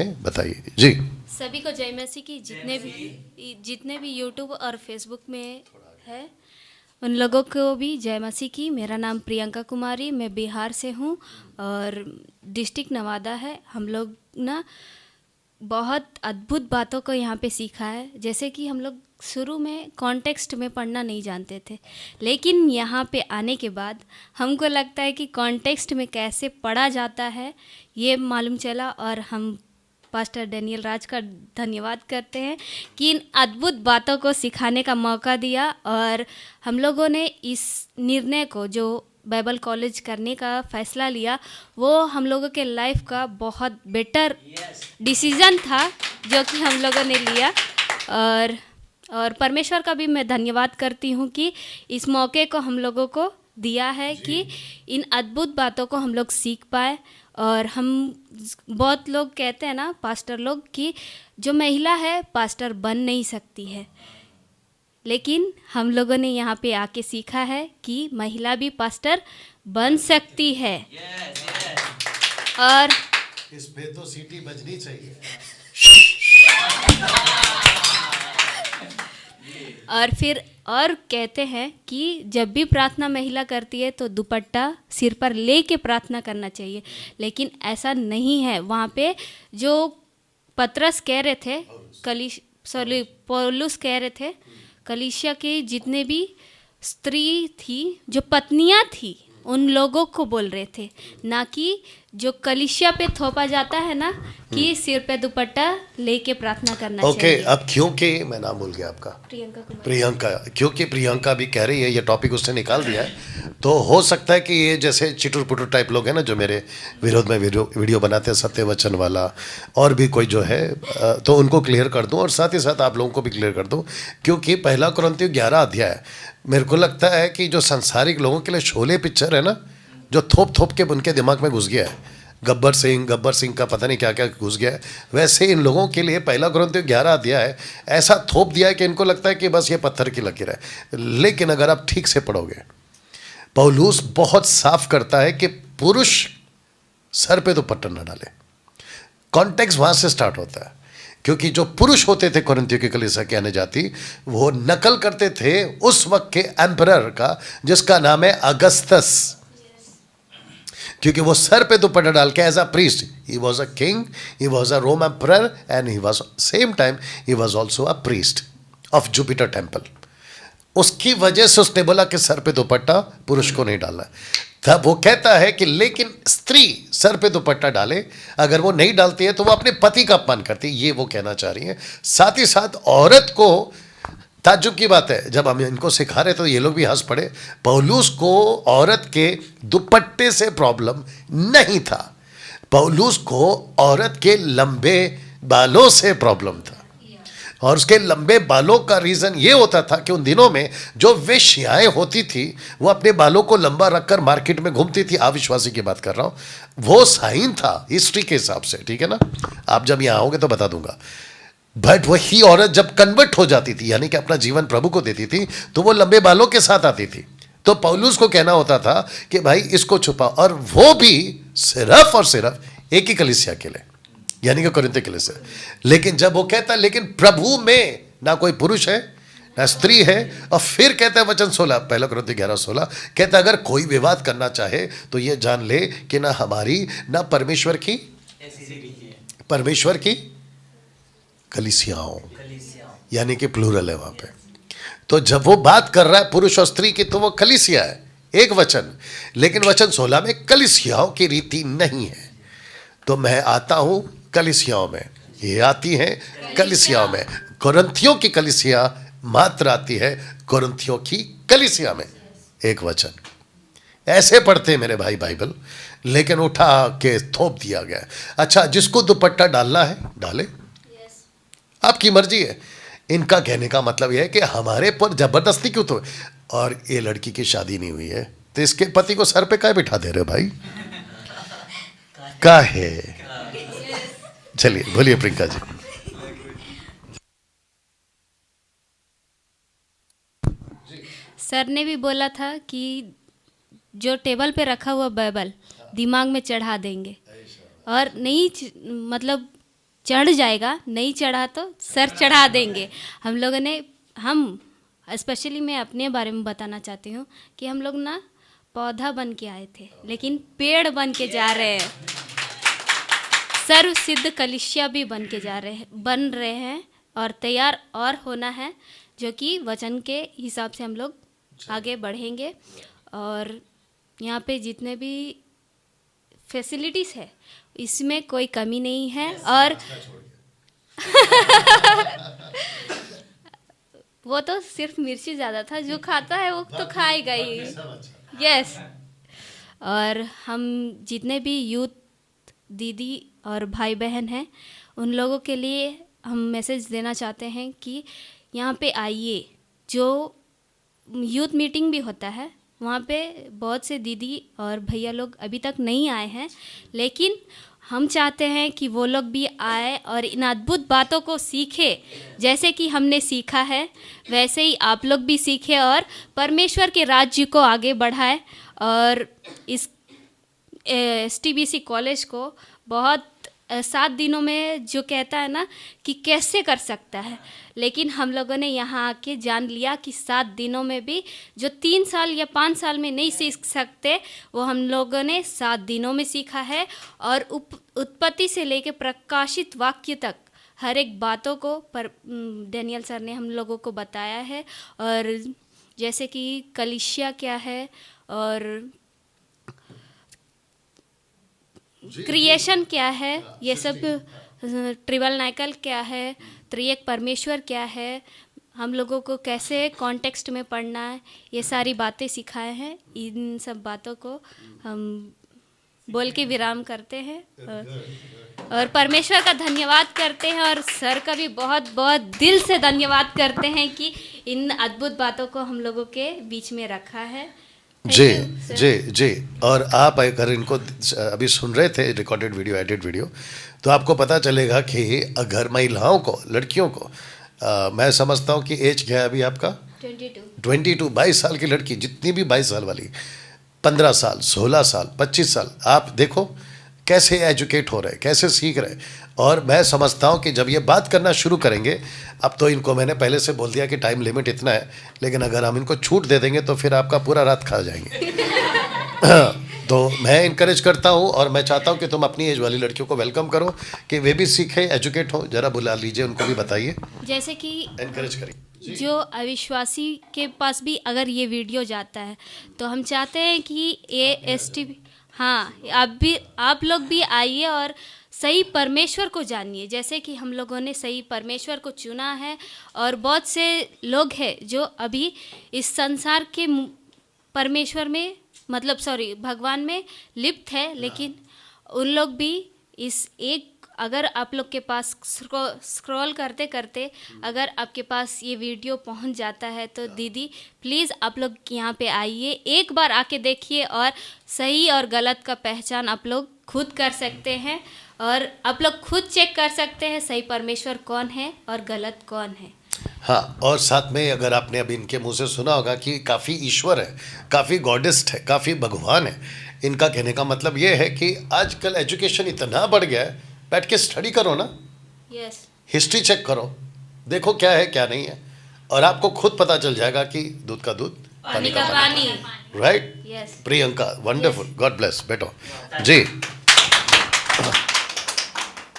ठीक है, बताइए जी। सभी को जय मसीह की। जितने भी यूट्यूब और फेसबुक में है उन लोगों को भी जय मसीह की। मेरा नाम प्रियंका कुमारी, मैं बिहार से हूँ और डिस्ट्रिक्ट नवादा है। हम लोग ना बहुत अद्भुत बातों को यहाँ पे सीखा है। जैसे कि हम लोग शुरू में कॉन्टेक्स्ट में पढ़ना नहीं जानते थे, लेकिन यहाँ पे आने के बाद हमको लगता है कि कॉन्टेक्स्ट में कैसे पढ़ा जाता है ये मालूम चला। और हम पास्टर डैनियल राज का धन्यवाद करते हैं कि इन अद्भुत बातों को सिखाने का मौका दिया। और हम लोगों ने इस निर्णय को, जो बाइबल कॉलेज करने का फ़ैसला लिया, वो हम लोगों के लाइफ का बहुत बेटर डिसीज़न था जो कि हम लोगों ने लिया। और परमेश्वर का भी मैं धन्यवाद करती हूँ कि इस मौके को हम लोगों को दिया है कि इन अद्भुत बातों को हम लोग सीख पाए। और हम बहुत लोग कहते हैं ना, पास्टर लोग, कि जो महिला है पास्टर बन नहीं सकती है, लेकिन हम लोगों ने यहाँ पे आके सीखा है कि महिला भी पास्टर बन सकती है। और इस पे तो सीटी बजनी चाहिए। और फिर और कहते हैं कि जब भी प्रार्थना महिला करती है तो दुपट्टा सिर पर ले के प्रार्थना करना चाहिए, लेकिन ऐसा नहीं है। वहाँ पे जो पतरस कह रहे थे, पौलुस कह रहे थे, कलीसिया के जितने भी स्त्री थी, जो पत्नियाँ थी, उन लोगों को बोल रहे थे, ना कि जो कलीसिया पे थोपा जाता है ना कि सिर पे दुपट्टा लेके प्रार्थना करना चाहिए। ओके, अब क्योंकि मैं नाम भूल गया आपका, प्रियंका, क्योंकि प्रियंका भी कह रही है, ये टॉपिक उसने निकाल दिया है, तो हो सकता है कि ये जैसे चिटुर पुटुर टाइप लोग हैं ना, जो मेरे विरोध में वीडियो बनाते हैं, सत्य वचन वाला और भी कोई जो है, तो उनको क्लियर कर दूं और साथ ही साथ आप लोगों को भी क्लियर कर दूं। क्योंकि 1 कुरिन्थियों 11 अध्याय मेरे को लगता है कि जो संसारिक लोगों के लिए शोले पिक्चर है ना, जो थोप थोप के उनके दिमाग में घुस गया है, गब्बर सिंह का पता नहीं क्या क्या घुस गया है, वैसे इन लोगों के लिए 1 कुरिन्थियों 11 अध्याय ऐसा थोप दिया है कि इनको लगता है कि बस ये पत्थर की लकीर है। लेकिन अगर आप ठीक से पढ़ोगे, पौलुस बहुत साफ करता है कि पुरुष सर पे दुपट्टा न डाले। कॉन्टेक्स्ट वहां से स्टार्ट होता है, क्योंकि जो पुरुष होते थे कुरिन्थियों की कलीसिया के आने जाती, वो नकल करते थे उस वक्त के एम्परर का, जिसका नाम है अगस्तस। क्योंकि वो सर पे दुपट्टा डाल के as a priest, he was a king, he was a Rome emperor and he was same time he was also a priest of Jupiter temple. उसकी वजह से उसने बोला कि सर पे दुपट्टा पुरुष को नहीं डालना। तब वो कहता है कि लेकिन स्त्री सर पे दुपट्टा डाले, अगर वो नहीं डालती है तो वो अपने पति का अपमान करती है, ये वो कहना चाह रही है। साथ ही साथ औरत को, ताज्जुब की बात है, जब हम इनको सिखा रहे तो ये लोग भी हंस पड़े। पौलुस को औरत के दुपट्टे से प्रॉब्लम नहीं था, पौलुस को औरत के लंबे बालों से प्रॉब्लम था। और उसके लंबे बालों का रीज़न ये होता था कि उन दिनों में जो वेश्याएं होती थी, वो अपने बालों को लंबा रखकर मार्केट में घूमती थी। अविश्वासी की बात कर रहा हूँ, वो साइन था हिस्ट्री के हिसाब से, ठीक है ना। आप जब यहाँ आओगे तो बता दूंगा। बट वही औरत जब कन्वर्ट हो जाती थी, यानी कि अपना जीवन प्रभु को देती थी, तो वो लंबे बालों के साथ आती थी। तो पौलुस को कहना होता था कि भाई इसको छुपा, और वो भी सिर्फ और सिर्फ एक ही कलीसिया के लिए, यानी कि कुरिन्थ के लिए से। लेकिन जब वो कहता है लेकिन प्रभु में ना कोई पुरुष है ना स्त्री है, और फिर कहता है वचन 16, 1 कुरिन्थ 11:16 कहता है अगर कोई विवाद करना चाहे तो ये जान ले कि ना हमारी ना परमेश्वर की कलीसियाओं, यानी कि प्लूरल है वहां पे। तो जब वो बात कर रहा है पुरुष और स्त्री की, तो वो कलीसिया है, एक वचन। लेकिन वचन 16 में कलीसियाओं की रीति नहीं है। तो मैं आता हूं कलीसियाओं में, ये आती है कलीसियाओं में। कुरिन्थियों की कलीसिया मात्र आती है कुरिन्थियों की कलीसिया में, एक वचन। ऐसे पढ़ते हैं मेरे भाई बाइबल, लेकिन उठा के थोप दिया गया। अच्छा, जिसको दुपट्टा डालना है डाले, आपकी मर्जी है। इनका कहने का मतलब यह है कि हमारे पर जबरदस्ती क्यों? तो और ये लड़की की शादी नहीं हुई है तो इसके पति को सर पे काहे बिठा दे रहे हो भाई? काहे? चलिए बोलिए प्रियंका जी। सर ने भी बोला था कि जो टेबल पे रखा हुआ बाइबल दिमाग में चढ़ा देंगे, और नहीं मतलब चढ़ जाएगा, नहीं चढ़ा तो सर चढ़ा देंगे। हम लोगों ने, हम स्पेशली मैं अपने बारे में बताना चाहती हूँ कि हम लोग ना पौधा बन के आए थे, लेकिन पेड़ बन के जा रहे हैं। सर्व सिद्ध कलिसिया भी बन रहे हैं और तैयार और होना है, जो कि वचन के हिसाब से हम लोग आगे बढ़ेंगे। और यहाँ पे जितने भी फैसिलिटीज़ है इसमें कोई कमी नहीं है। और वो तो सिर्फ मिर्ची ज़्यादा था, जो खाता है वो तो खाएगा ही। यस। और हम जितने भी यूथ दीदी और भाई बहन हैं उन लोगों के लिए हम मैसेज देना चाहते हैं कि यहाँ पे आइए। जो यूथ मीटिंग भी होता है वहाँ पे बहुत से दीदी और भैया लोग अभी तक नहीं आए हैं, लेकिन हम चाहते हैं कि वो लोग भी आए और इन अद्भुत बातों को सीखे। जैसे कि हमने सीखा है वैसे ही आप लोग भी सीखें और परमेश्वर के राज्य को आगे बढ़ाएं। और इस STBC कॉलेज को बहुत 7 दिनों में जो कहता है ना कि कैसे कर सकता है, लेकिन हम लोगों ने यहाँ आके जान लिया कि 7 दिनों में भी जो 3 साल या 5 साल में नहीं सीख सकते वो हम लोगों ने 7 दिनों में सीखा है। और उत्पत्ति से लेकर प्रकाशित वाक्य तक हर एक बातों को डैनियल सर ने हम लोगों को बताया है। और जैसे कि कलीसिया क्या है और क्रिएशन क्या है, ये सब ट्रिबल नाइकल क्या है, त्रिएक परमेश्वर क्या है, हम लोगों को कैसे कॉन्टेक्स्ट में पढ़ना है, ये सारी बातें सिखाए हैं। इन सब बातों को हम बोल के विराम करते हैं और परमेश्वर का धन्यवाद करते हैं और सर का भी बहुत बहुत दिल से धन्यवाद करते हैं कि इन अद्भुत बातों को हम लोगों के बीच में रखा है। जी जी जी। और आप अगर इनको अभी सुन रहे थे रिकॉर्डेड वीडियो, एडिट वीडियो, तो आपको पता चलेगा कि घर महिलाओं को, लड़कियों को मैं समझता हूँ कि एज क्या है अभी आपका? 22। 22 साल की लड़की, जितनी भी 22 साल वाली, 15 साल, 16 साल, 25 साल, आप देखो कैसे एजुकेट हो रहे, कैसे सीख रहे। और मैं समझता हूँ कि जब ये बात करना शुरू करेंगे, अब तो इनको मैंने पहले से बोल दिया कि टाइम लिमिट इतना है, लेकिन अगर हम इनको छूट दे देंगे तो फिर आपका पूरा रात खा जाएंगे। तो मैं इनकरेज करता हूँ और मैं चाहता हूँ कि तुम अपनी एज वाली लड़कियों को वेलकम करो कि वे भी सीखें, एजुकेट हो। जरा बुला लीजिए, उनको भी बताइए, जैसे कि इनकरेज करिए। जो अविश्वासी के पास भी अगर ये वीडियो जाता है तो हम चाहते हैं कि ये STB, हाँ, आप लोग भी आइए और सही परमेश्वर को जानिए। जैसे कि हम लोगों ने सही परमेश्वर को चुना है और बहुत से लोग हैं जो अभी इस संसार के परमेश्वर में, मतलब भगवान में लिप्त है, लेकिन उन लोग भी इस एक, अगर आप लोग के पास स्क्रॉल करते करते अगर आपके पास ये वीडियो पहुंच जाता है तो दीदी प्लीज़ आप लोग यहाँ पे आइए, एक बार आके देखिए और सही और गलत का पहचान आप लोग खुद कर सकते हैं और आप लोग खुद चेक कर सकते हैं सही परमेश्वर कौन है और गलत कौन है। हाँ, और साथ में अगर आपने अभी इनके मुंह से सुना होगा कि काफ़ी ईश्वर है, काफ़ी गॉडेस्ट है, काफ़ी भगवान है। इनका कहने का मतलब ये है कि आजकल एजुकेशन इतना बढ़ गया है, बैठ के स्टडी करो ना। यस। हिस्ट्री चेक करो, देखो क्या है क्या नहीं है, और आपको खुद पता चल जाएगा कि दूध का दूध, पानी का पानी। Right? Yes. Priyanka, wonderful, God bless बेटो जी।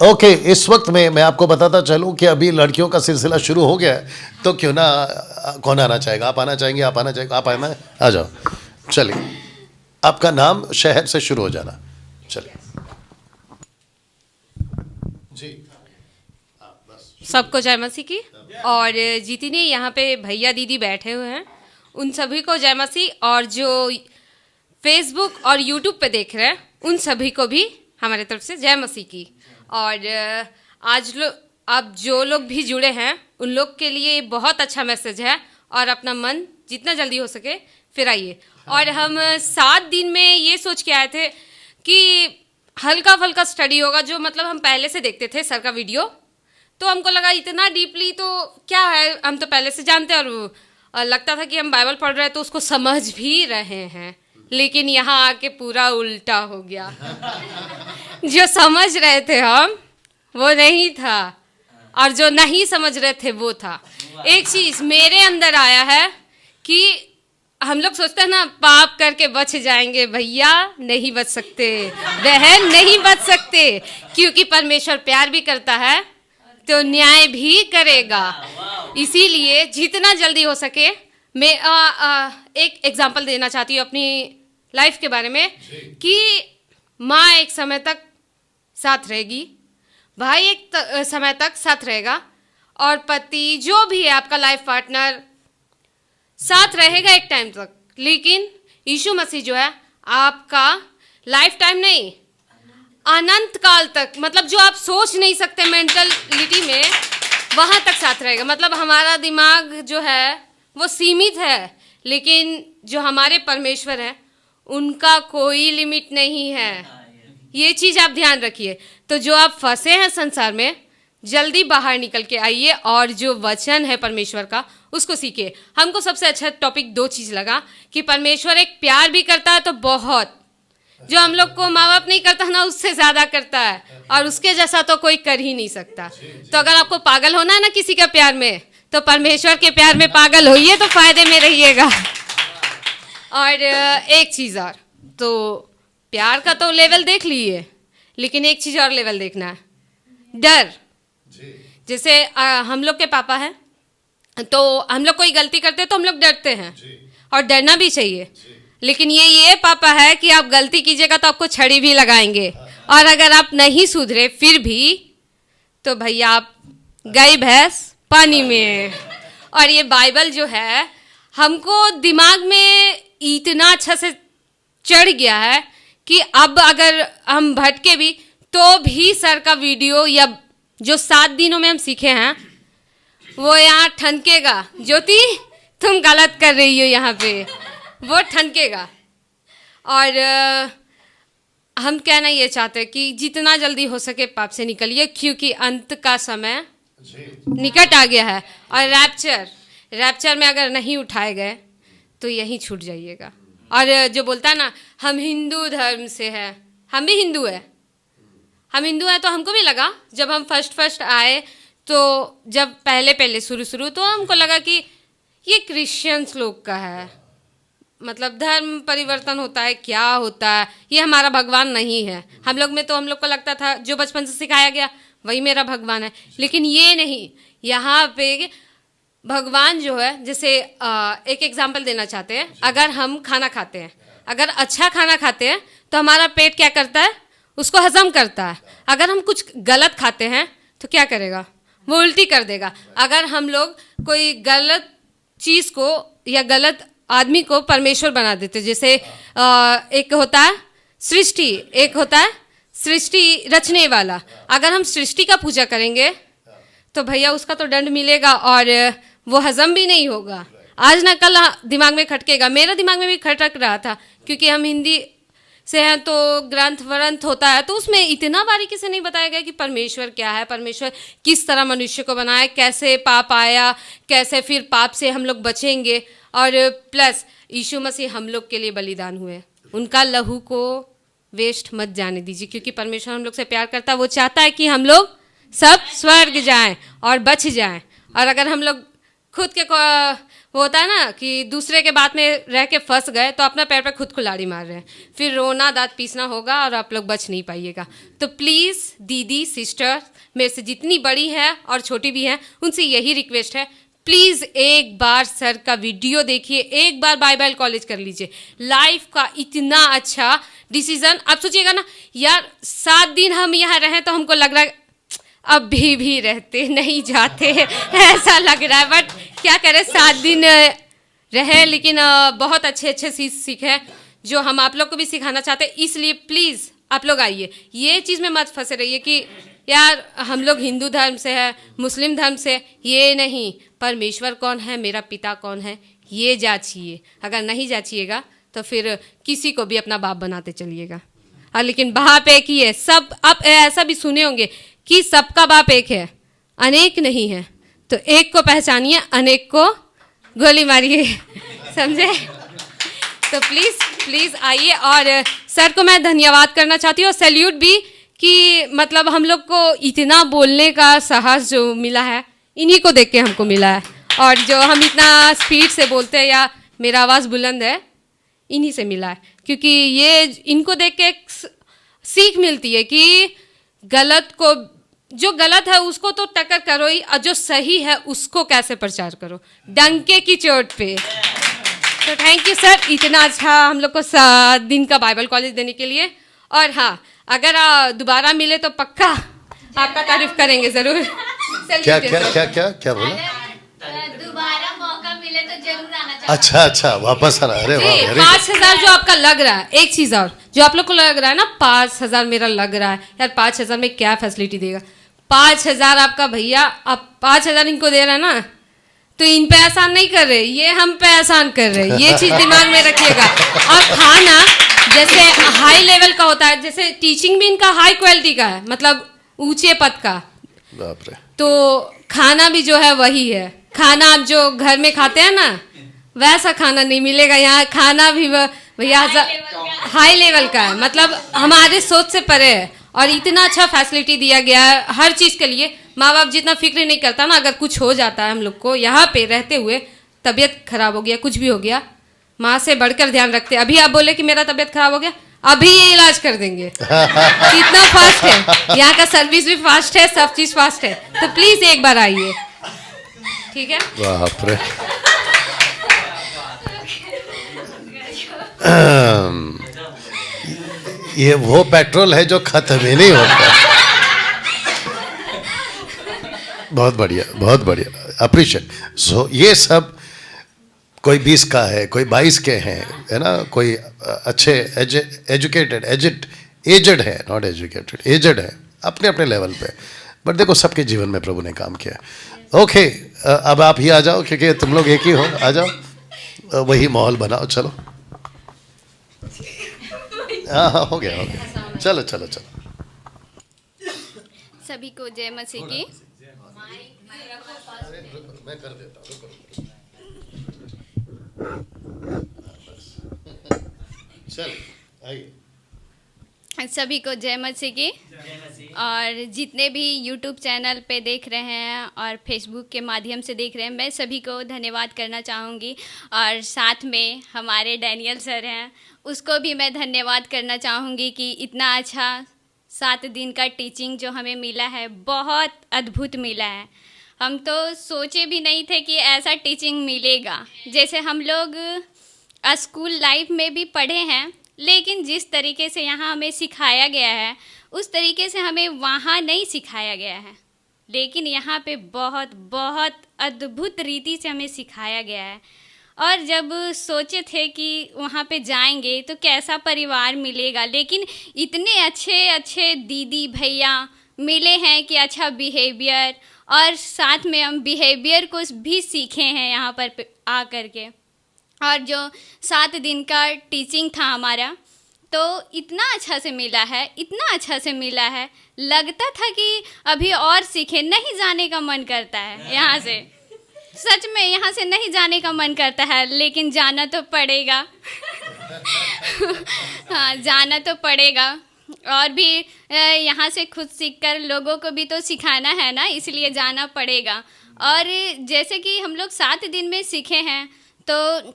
ओके, इस वक्त में मैं आपको बताता चलूं कि अभी लड़कियों का सिलसिला शुरू हो गया है, तो क्यों ना, कौन आना चाहेगा? आप आना चाहेंगे? आप आना चाहेंगे? आप आना, आ जाओ, चलिए। आपका नाम, शहर से शुरू हो जाना, चलिए जी। सबको जय मसीह की। और जितने यहाँ पे भैया दीदी बैठे हुए हैं उन सभी को जय मसीह, और जो फेसबुक और यूट्यूब पे देख रहे हैं उन सभी को भी हमारे तरफ से जय मसीह की। और अब जो लोग भी जुड़े हैं उन लोग के लिए बहुत अच्छा मैसेज है, और अपना मन जितना जल्दी हो सके फिर आइए। और हम 7 दिन में ये सोच के आए थे कि हल्का फुल्का स्टडी होगा, जो मतलब हम पहले से देखते थे सर का वीडियो, तो हमको लगा इतना डीपली तो क्या है, हम तो पहले से जानते हैं और लगता था कि हम बाइबल पढ़ रहे हैं तो उसको समझ भी रहे हैं, लेकिन यहाँ आके पूरा उल्टा हो गया। जो समझ रहे थे हम वो नहीं था, और जो नहीं समझ रहे थे वो था। एक चीज मेरे अंदर आया है कि हम लोग सोचते हैं ना पाप करके बच जाएंगे, भैया नहीं बच सकते, बहन नहीं बच सकते, क्योंकि परमेश्वर प्यार भी करता है तो न्याय भी करेगा। इसीलिए जितना जल्दी हो सके, मैं एक एग्जांपल देना चाहती हूँ अपनी लाइफ के बारे में कि माँ एक समय तक साथ रहेगी, भाई एक समय तक साथ रहेगा, और पति जो भी है आपका लाइफ पार्टनर साथ रहेगा एक टाइम तक। लेकिन यीशु मसीह जो है आपका लाइफ टाइम नहीं, अनंत काल तक, मतलब जो आप सोच नहीं सकते मेंटलिटी में, वहाँ तक साथ रहेगा। मतलब हमारा दिमाग जो है वो सीमित है, लेकिन जो हमारे परमेश्वर हैं उनका कोई लिमिट नहीं है। ये चीज़ आप ध्यान रखिए। तो जो आप फंसे हैं संसार में, जल्दी बाहर निकल के आइए और जो वचन है परमेश्वर का उसको सीखिए। हमको सबसे अच्छा टॉपिक 2 चीज़ लगा कि परमेश्वर एक प्यार भी करता है तो बहुत, जो हम लोग को माँ बाप नहीं करता ना उससे ज़्यादा करता है, और उसके जैसा तो कोई कर ही नहीं सकता। तो अगर आपको पागल होना है ना किसी के प्यार में, तो परमेश्वर के प्यार में पागल होइए तो फायदे में रहिएगा। और एक चीज़ और, तो प्यार का तो लेवल देख लिए, लेकिन एक चीज़ और लेवल देखना है, डर। जैसे हम लोग के पापा हैं, तो हम लोग कोई गलती करते हैं तो हम लोग डरते हैं, और डरना भी चाहिए। लेकिन ये पापा है कि आप गलती कीजिएगा तो आपको छड़ी भी लगाएंगे, और अगर आप नहीं सुधरे फिर भी, तो भैया आप गई भैंस पानी में। और ये बाइबल जो है हमको दिमाग में इतना अच्छा से चढ़ गया है कि अब अगर हम भटके भी तो भी सर का वीडियो या जो 7 दिनों में हम सीखे हैं वो यहाँ ठनकेगा। ज्योति तुम गलत कर रही हो यहाँ पे, वो ठनकेगा। और हम कहना ये चाहते हैं कि जितना जल्दी हो सके पाप से निकलिए, क्योंकि अंत का समय निकट आ गया है। और रैप्चर में अगर नहीं उठाए गए तो यहीं छूट जाइएगा। और जो बोलता है ना हम हिंदू धर्म से हैं, हम भी हिंदू हैं, हम हिंदू हैं। तो हमको भी लगा जब हम फर्स्ट आए, तो जब पहले शुरू तो हमको लगा कि ये क्रिश्चियंस लोग का है, मतलब धर्म परिवर्तन होता है, क्या होता है, ये हमारा भगवान नहीं है। हम लोग को लगता था जो बचपन से सिखाया गया वही मेरा भगवान है। लेकिन ये नहीं, यहाँ पे भगवान जो है, जैसे एक एग्जांपल देना चाहते हैं। अगर हम खाना खाते हैं, अगर अच्छा खाना खाते हैं तो हमारा पेट क्या करता है, उसको हजम करता है। अगर हम कुछ गलत खाते हैं तो क्या करेगा, वो उल्टी कर देगा। अगर हम लोग कोई गलत चीज़ को या गलत आदमी को परमेश्वर बना देते, जैसे एक होता है सृष्टि, एक होता है सृष्टि रचने वाला। अगर हम सृष्टि का पूजा करेंगे तो भैया उसका तो दंड मिलेगा, और वो हजम भी नहीं होगा। आज ना कल दिमाग में खटकेगा। मेरा दिमाग में भी खटक रहा था, क्योंकि हम हिंदी से हैं तो ग्रंथ वरंथ होता है, तो उसमें इतना बारीकी से नहीं बताया गया कि परमेश्वर क्या है, परमेश्वर किस तरह मनुष्य को बनाया, कैसे पाप आया, कैसे फिर पाप से हम लोग बचेंगे। और प्लस यीशु मसीह हम लोग के लिए बलिदान हुए, उनका लहू को वेस्ट मत जाने दीजिए, क्योंकि परमेश्वर हम लोग से प्यार करता है। वो चाहता है कि हम लोग सब स्वर्ग जाएं और बच जाएं। और अगर हम लोग खुद के वो होता है ना कि दूसरे के बात में रह के फंस गए, तो अपना पैर पे खुद कुल्हाड़ी मार रहे हैं, फिर रोना दांत पीसना होगा और आप लोग बच नहीं पाइएगा। तो प्लीज़ दीदी सिस्टर, मेरे से जितनी बड़ी हैं और छोटी भी हैं, उनसे यही रिक्वेस्ट है, प्लीज़ एक बार सर का वीडियो देखिए, एक बार बाइबल कॉलेज कर लीजिए। लाइफ का इतना अच्छा डिसीजन। आप सोचिएगा ना यार, 7 दिन हम यहाँ रहें तो हमको लग रहा है अभी भी रहते नहीं जाते ऐसा लग रहा है, बट क्या करें, 7 दिन रहे, लेकिन बहुत अच्छे चीज़ सीखे जो हम आप लोग को भी सिखाना चाहते हैं। इसलिए प्लीज़ आप लोग आइए, ये चीज़ में मत फंसे रहिए कि यार हम लोग हिंदू धर्म से है, मुस्लिम धर्म से। ये नहीं, परमेश्वर कौन है, मेरा पिता कौन है, ये जांचिए। अगर नहीं जांचिएगा तो फिर किसी को भी अपना बाप बनाते चलिएगा। और लेकिन बाप एक ही है। सब आप ऐसा भी सुने होंगे कि सबका बाप एक है, अनेक नहीं है। तो एक को पहचानिए, अनेक को गोली मारिए समझे। तो प्लीज़ आइए। और सर को मैं धन्यवाद करना चाहती हूँ, और सैल्यूट भी कि मतलब हम लोग को इतना बोलने का साहस जो मिला है इन्हीं को देख के हमको मिला है, और जो हम इतना स्पीड से बोलते हैं या मेरा आवाज़ बुलंद है इन्हीं से मिला है। क्योंकि ये इनको देख के एक सीख मिलती है कि गलत को, जो गलत है उसको तो टक्कर करो ही, और जो सही है उसको कैसे प्रचार करो डंके की चोट पे। तो थैंक यू सर, इतना अच्छा हम लोग को 7 दिन का बाइबल कॉलेज देने के लिए। और हाँ, अगर दोबारा मिले तो पक्का आपका तारीफ करेंगे ज़रूर। क्या क्या क्या क्या क्या बोला? दोबारा मौका मिले तो जरूर आना चाहिए। अच्छा, वापस आना। अरे वाह, जी, very good. 5,000 जो आपका लग रहा है, एक चीज़ और जो आप लोग को लग रहा है ना, 5,000 मेरा लग रहा है यार, 5,000 में क्या फैसिलिटी देगा। 5,000 आपका भैया, आप 5,000 इनको दे रहे हैं ना, तो इन पे एहसान नहीं कर रहे, ये हम पे एहसान कर रहे हैं, ये चीज़ दिमाग में रखिएगा। और खाना जैसे हाई लेवल का होता है, जैसे टीचिंग भी इनका हाई क्वालिटी का है, मतलब ऊंचे पद का, बाप रे। तो खाना भी जो है वही है। खाना आप जो घर में खाते हैं ना, वैसा खाना नहीं मिलेगा यहाँ। खाना भी भैया हाई लेवल का है, मतलब हमारे सोच से परे है, और इतना अच्छा फैसिलिटी दिया गया है हर चीज़ के लिए। माँ बाप जितना फिक्र नहीं करता ना, अगर कुछ हो जाता है हम लोग को यहाँ पे रहते हुए, तबीयत खराब हो गया, कुछ भी हो गया, माँ से बढ़कर ध्यान रखते। अभी आप बोले कि मेरा तबीयत खराब हो गया, अभी ये इलाज कर देंगे। इतना फास्ट है यहाँ का, सर्विस भी फास्ट है, सब चीज़ फास्ट है। तो प्लीज़ एक बार आइए, ठीक है। बाप रे। ये वो पेट्रोल है जो खत्म ही नहीं होता। बहुत बढ़िया, बहुत बढ़िया, अप्रिशिएट। सो ये सब कोई 20 का है, कोई 22 के हैं, है ना, कोई अच्छे एजुकेटेड एजड है, नॉट एजुकेटेड, एजड है अपने अपने लेवल पे। बट देखो सबके जीवन में प्रभु ने काम किया। ओके, अब आप ही आ जाओ, क्योंकि तुम लोग एक ही हो, आ जाओ, वही माहौल बनाओ। चलो, हाँ, हो गया। चलो। सभी को जय मसीह की। मैं कर देता हूँ। चल आइए। सभी को जय मसीह की। और जितने भी यूट्यूब चैनल पे देख रहे हैं और फेसबुक के माध्यम से देख रहे हैं, मैं सभी को धन्यवाद करना चाहूँगी। और साथ में हमारे डैनियल सर हैं, उसको भी मैं धन्यवाद करना चाहूँगी कि इतना अच्छा 7 दिन का टीचिंग जो हमें मिला है, बहुत अद्भुत मिला है। हम तो सोचे भी नहीं थे कि ऐसा टीचिंग मिलेगा। जैसे हम लोग स्कूल लाइफ में भी पढ़े हैं, लेकिन जिस तरीके से यहाँ हमें सिखाया गया है उस तरीके से हमें वहाँ नहीं सिखाया गया है। लेकिन यहाँ पे बहुत बहुत अद्भुत रीति से हमें सिखाया गया है। और जब सोचे थे कि वहाँ पे जाएंगे तो कैसा परिवार मिलेगा, लेकिन इतने अच्छे अच्छे दीदी भैया मिले हैं कि अच्छा बिहेवियर, और साथ में हम बिहेवियर को भी सीखे हैं यहाँ पर आ कर के। और जो 7 दिन का टीचिंग था हमारा, तो इतना अच्छा से मिला है, इतना अच्छा से मिला है, लगता था कि अभी और सीखे, नहीं जाने का मन करता है यहाँ से। सच में यहाँ से नहीं जाने का मन करता है, लेकिन जाना तो पड़ेगा। हाँ, जाना तो पड़ेगा। और भी यहाँ से खुद सीखकर लोगों को भी तो सिखाना है ना, इसलिए जाना पड़ेगा। और जैसे कि हम लोग 7 दिन में सीखे हैं, तो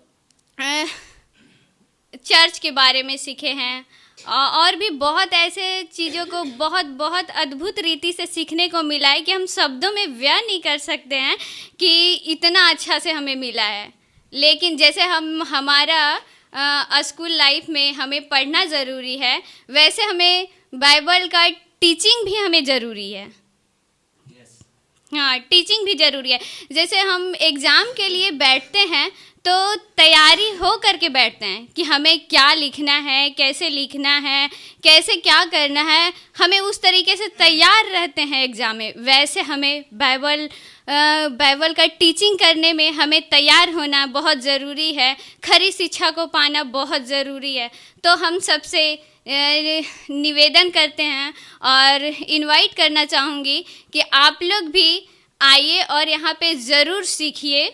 चर्च के बारे में सीखे हैं, और भी बहुत ऐसे चीज़ों को बहुत बहुत अद्भुत रीति से सीखने को मिला है कि हम शब्दों में व्यक्त नहीं कर सकते हैं कि इतना अच्छा से हमें मिला है। लेकिन जैसे हमारा स्कूल लाइफ में हमें पढ़ना ज़रूरी है, वैसे हमें बाइबल का टीचिंग भी हमें ज़रूरी है। हाँ, टीचिंग भी ज़रूरी है। जैसे हम एग्ज़ाम के लिए बैठते हैं तो तैयारी हो करके बैठते हैं कि हमें क्या लिखना है, कैसे लिखना है, कैसे क्या करना है, हमें उस तरीके से तैयार रहते हैं एग्ज़ाम में। वैसे हमें बाइबल का टीचिंग करने में हमें तैयार होना बहुत ज़रूरी है, खरी शिक्षा को पाना बहुत ज़रूरी है। तो हम सबसे निवेदन करते हैं और इनवाइट करना चाहूँगी कि आप लोग भी आइए और यहाँ पे ज़रूर सीखिए।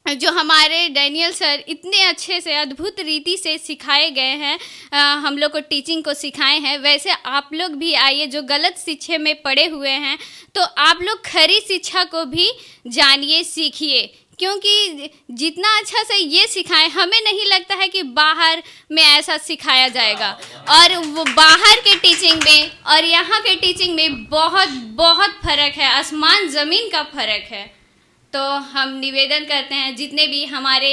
जो हमारे डैनियल सर इतने अच्छे से अद्भुत रीति से सिखाए गए हैं, हम लोग को टीचिंग को सिखाए हैं, वैसे आप लोग भी आइए जो गलत शिक्षा में पड़े हुए हैं, तो आप लोग खरी शिक्षा को भी जानिए, सीखिए, क्योंकि जितना अच्छा से ये सिखाएं, हमें नहीं लगता है कि बाहर में ऐसा सिखाया जाएगा, और वो बाहर के टीचिंग में और यहाँ के टीचिंग में बहुत बहुत फ़र्क है, आसमान ज़मीन का फ़र्क है। तो हम निवेदन करते हैं जितने भी हमारे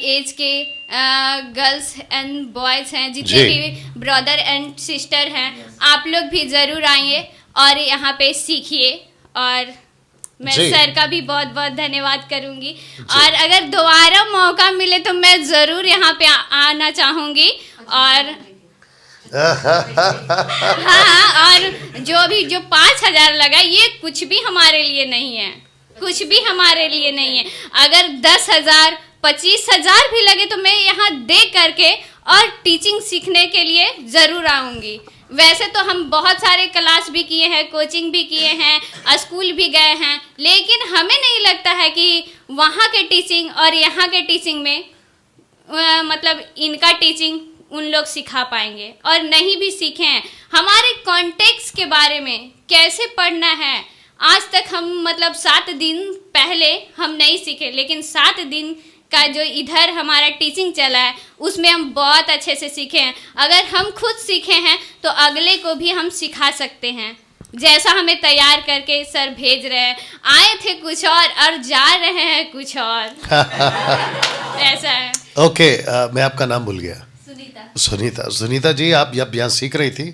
एज के गर्ल्स एंड बॉयज़ हैं, जितने जी। भी ब्रदर एंड सिस्टर हैं, आप लोग भी ज़रूर आइए और यहाँ पे सीखिए। और मैं जी। सर का भी बहुत बहुत धन्यवाद करूँगी, और अगर दोबारा मौका मिले तो मैं ज़रूर यहाँ पे आना चाहूँगी। और हाँ, और जो 5,000 लगा, ये कुछ भी हमारे लिए नहीं है, कुछ भी हमारे लिए नहीं है। अगर 10,000 25,000 भी लगे तो मैं यहाँ देख करके और टीचिंग सीखने के लिए ज़रूर आऊँगी। वैसे तो हम बहुत सारे क्लास भी किए हैं, कोचिंग भी किए हैं, स्कूल भी गए हैं, लेकिन हमें नहीं लगता है कि वहाँ के टीचिंग और यहाँ के टीचिंग में मतलब इनका टीचिंग उन लोग सिखा पाएंगे, और नहीं भी सीखे हैं। हमारे कॉन्टेक्स्ट के बारे में कैसे पढ़ना है, आज तक हम मतलब 7 दिन पहले हम नहीं सीखे, लेकिन 7 दिन का जो इधर हमारा टीचिंग चला है उसमें हम बहुत अच्छे से सीखे हैं। अगर हम खुद सीखे हैं तो अगले को भी हम सिखा सकते हैं, जैसा हमें तैयार करके सर भेज रहे हैं। आए थे कुछ और जा रहे हैं कुछ और ऐसा है। ओके, मैं आपका नाम भूल गया। सुनीता जी, आप जब यहाँ सीख रही थी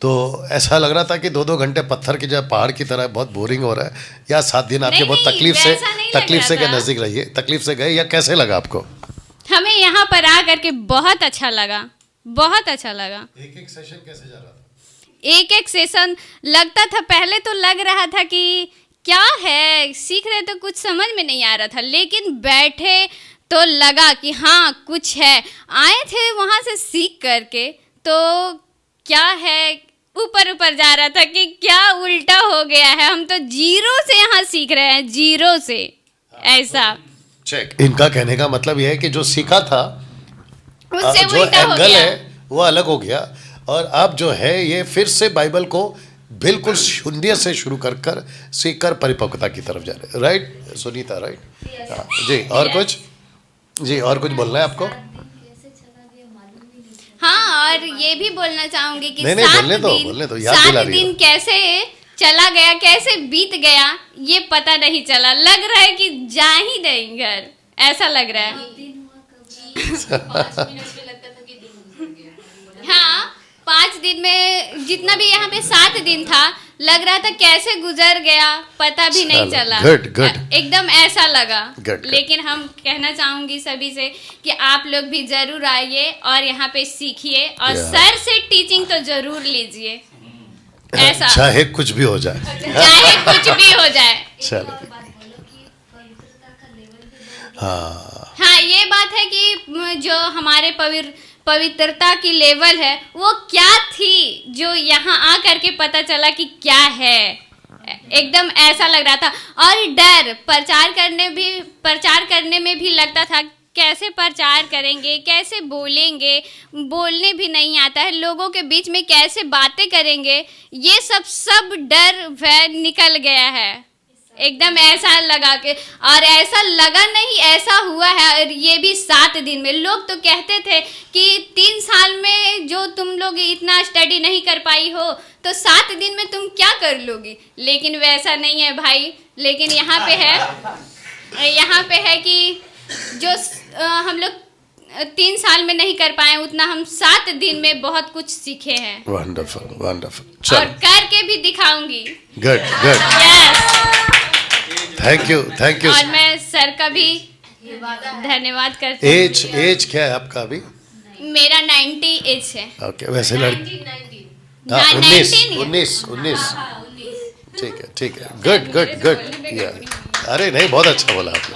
तो ऐसा लग रहा था कि 2-2 घंटे पत्थर की जगह पहाड़ की तरह बहुत बोरिंग हो रहा है, या 7 दिन आपके नहीं, बहुत नहीं, तकलीफ वैसा नहीं लग से रहा के था। नजदीक रहिए, तकलीफ से गए, या कैसे लगा आपको? हमें यहाँ पर आ करके बहुत अच्छा लगा, बहुत अच्छा लगा। एक सेशन कैसे जा रहा था? एक सेशन लगता था, पहले तो लग रहा था कि क्या है, सीख रहे तो कुछ समझ में नहीं आ रहा था, लेकिन बैठे तो लगा कि हाँ कुछ है। आए थे वहाँ से सीख करके तो क्या है, ऊपर जा रहा था कि क्या उल्टा हो गया है, हम तो जीरो से यहाँ सीख रहे हैं, जीरो से, ऐसा। चेक। इनका कहने का मतलब यह है कि जो सीखा था उससे जो उल्टा हो एंगल गया। है वो अलग हो गया, और अब जो है ये फिर से बाइबल को बिल्कुल शून्य से शुरू कर सीखकर परिपक्वता की तरफ जा रहे। Right Sunita, right? हाँ जी। और कुछ जी, और कुछ बोलना है आपको? हाँ, और ये भी बोलना चाहूंगी कि नहीं, बोलने दो, याद दिला 7 रही हो। दिन कैसे चला गया, कैसे बीत गया, ये पता नहीं चला। लग रहा है कि जा ही नहीं घर, ऐसा लग रहा है। हाँ, 5 दिन में जितना भी यहाँ पे 7 दिन था, लग रहा था कैसे गुजर गया पता भी नहीं चलो, चला। good. एकदम ऐसा लगा। Good. लेकिन हम कहना चाहूंगी सभी से कि आप लोग भी जरूर आइए और यहाँ पे सीखिए, और Yeah. सर से टीचिंग तो जरूर लीजिए, ऐसा, चाहे कुछ भी हो जाए। चाहे कुछ भी हो जाए। चलो, हाँ हाँ, ये बात है कि जो हमारे पवित्रता की लेवल है वो क्या थी, जो यहाँ आ करके पता चला कि क्या है, एकदम ऐसा लग रहा था। और डर प्रचार करने में भी लगता था, कैसे प्रचार करेंगे, कैसे बोलेंगे, बोलने भी नहीं आता है, लोगों के बीच में कैसे बातें करेंगे, ये सब डर भय निकल गया है, एकदम ऐसा लगा के। और ऐसा लगा नहीं, ऐसा हुआ है, और ये भी 7 दिन में। लोग तो कहते थे कि 3 साल में जो तुम लोग इतना स्टडी नहीं कर पाई हो तो 7 दिन में तुम क्या कर लोगी, लेकिन वैसा नहीं है भाई। लेकिन यहाँ पे है कि जो हम लोग 3 साल में नहीं कर पाए उतना हम 7 दिन में बहुत कुछ सीखे हैं, वंडरफुल। और करके भी दिखाऊंगी। गुड। Yes, thank you. और मैं सर का भी धन्यवाद करती हूँ। एज क्या है आपका अभी? मेरा 90 एज है। ओके, वैसे लड़की 19। ठीक है, गुड। अरे नहीं, बहुत अच्छा बोला आपने।